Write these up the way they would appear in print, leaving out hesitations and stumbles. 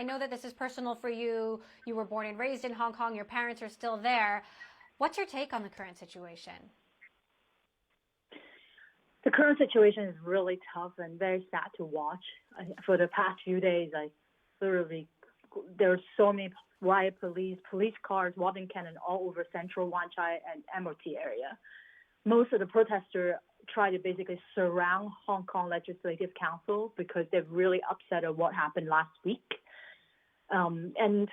know that this is personal for you. You were born and raised in Hong Kong. Your parents are still there. What's your take on the current situation? The current situation is really tough and very sad to watch. For the past few days, there are so many riot police cars, water cannon all over central Wan Chai and Admiralty area. Most of the protesters try to basically surround Hong Kong Legislative Council because they're really upset at what happened last week. And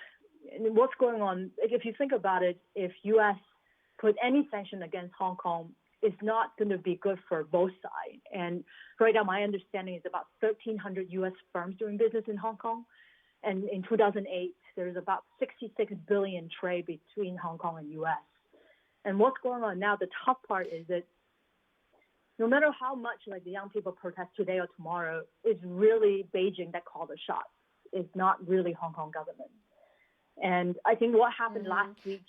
what's going on, if you think about it, if U.S. put any sanction against Hong Kong, it's not going to be good for both sides. And right now, my understanding is about 1,300 U.S. firms doing business in Hong Kong. And in 2008, there's about $66 billion trade between Hong Kong and U.S. And what's going on now, the tough part is that no matter how much like the young people protest today or tomorrow, it's really Beijing that called the shots. It's not really Hong Kong government. And I think what happened last week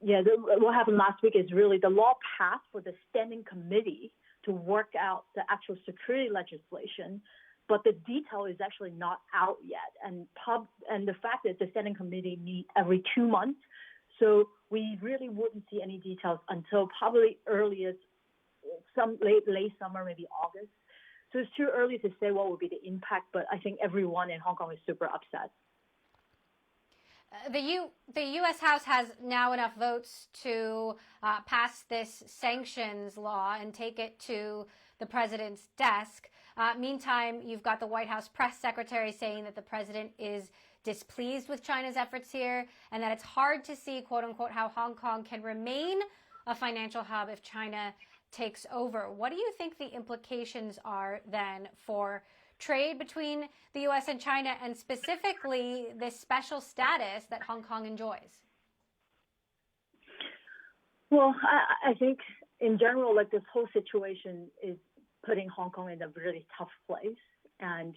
what happened last week is really the law passed for the standing committee to work out the actual security legislation, but the detail is actually not out yet. And the fact that the standing committee meet every 2 months, so we really wouldn't see any details until probably earliest some late summer, maybe August. So it's too early to say what will be the impact, but I think everyone in Hong Kong is super upset. The U.S. House has now enough votes to pass this sanctions law and take it to the president's desk. Meantime, you've got the White House press secretary saying that the president is displeased with China's efforts here and that it's hard to see, quote unquote, how Hong Kong can remain a financial hub if China takes over. What do you think the implications are then for trade between the U.S. and China, and specifically this special status that Hong Kong enjoys? Well, I think in general, like this whole situation is putting Hong Kong in a really tough place. And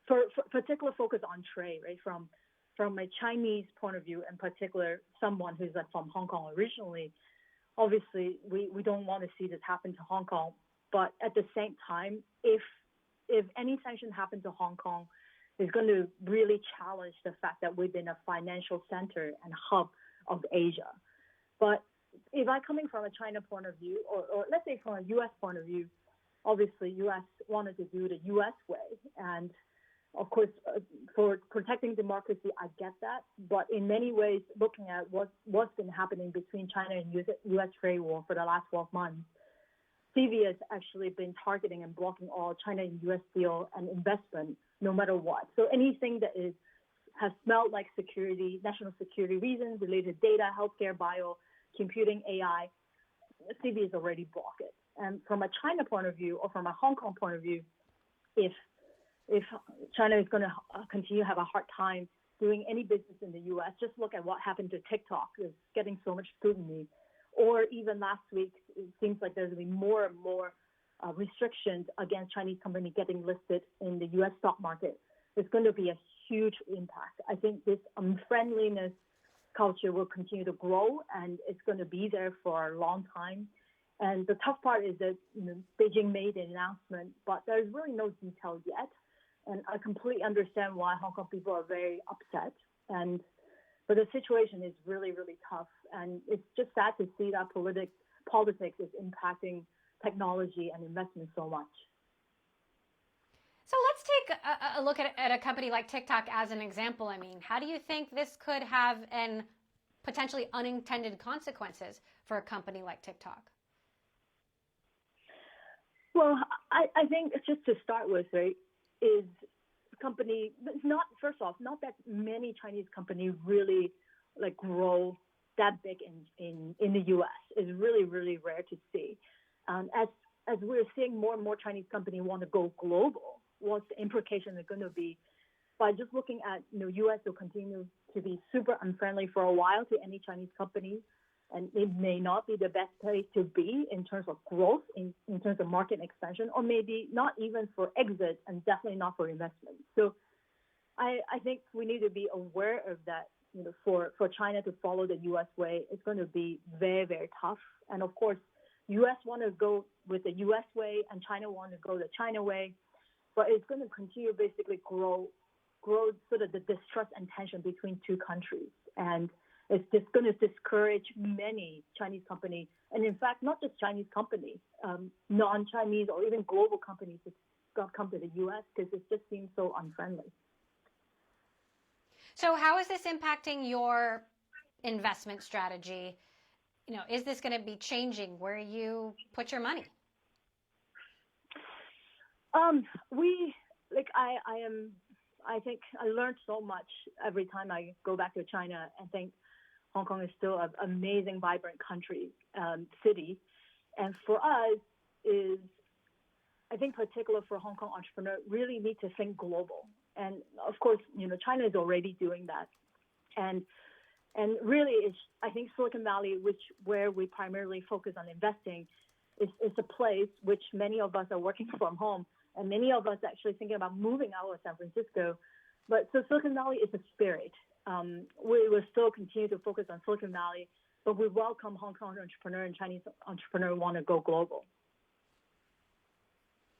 for particular focus on trade, right, from a Chinese point of view, in particular, someone who's like from Hong Kong originally, obviously we don't want to see this happen to Hong Kong. But at the same time, if any sanction happens to Hong Kong, it's going to really challenge the fact that we've been a financial center and hub of Asia. But if I'm coming from a China point of view, or let's say from a U.S. point of view, obviously U.S. wanted to do the U.S. way. And of course, for protecting democracy, I get that. But in many ways, looking at what's been happening between China and U.S. trade war for the last 12 months, CB has actually been targeting and blocking all China and U.S. deal and investment, no matter what. So anything that has smelled like security, national security reasons related to data, healthcare, bio, computing, AI, CB has already blocked it. And from a China point of view or from a Hong Kong point of view, if China is going to continue to have a hard time doing any business in the U.S., just look at what happened to TikTok. It's getting so much scrutiny. Or even last week, it seems like there's going to be more and more restrictions against Chinese companies getting listed in the U.S. stock market. It's going to be a huge impact. I think this unfriendliness culture will continue to grow, and it's going to be there for a long time. And the tough part is that Beijing made an announcement, but there's really no detail yet. And I completely understand why Hong Kong people are very upset. But the situation is really, really tough. And it's just sad to see that politics is impacting technology and investment so much. So let's take a look at a company like TikTok as an example. I mean, how do you think this could have an potentially unintended consequences for a company like TikTok? Well, I think just to start with, right, is company, not that many Chinese companies really like grow that big in the U.S. It's really, really rare to see. As we're seeing more and more Chinese companies want to go global, what's the implication is going to be? By just looking at, U.S. will continue to be super unfriendly for a while to any Chinese company, and it may not be the best place to be in terms of growth, in terms of market expansion, or maybe not even for exit, and definitely not for investment. So I think we need to be aware of that. For China to follow the U.S. way, it's going to be very, very tough. And of course, U.S. want to go with the U.S. way, and China want to go the China way, but it's going to continue basically grow grow sort of the distrust and tension between two countries. And it's just going to discourage many Chinese companies, and in fact, not just Chinese companies, non-Chinese or even global companies that come to the U.S. because it just seems so unfriendly. So how is this impacting your investment strategy? You know, is this going to be changing where you put your money? I think I learned so much every time I go back to China and think Hong Kong is still an amazing, vibrant country, city. And for us is, I think particular for Hong Kong entrepreneurs, really need to think global. And of course, China is already doing that. And really, I think Silicon Valley, where we primarily focus on investing, is a place which many of us are working from home, and many of us actually thinking about moving out of San Francisco. But so Silicon Valley is a spirit. We will still continue to focus on Silicon Valley, but we welcome Hong Kong entrepreneur and Chinese entrepreneur who want to go global.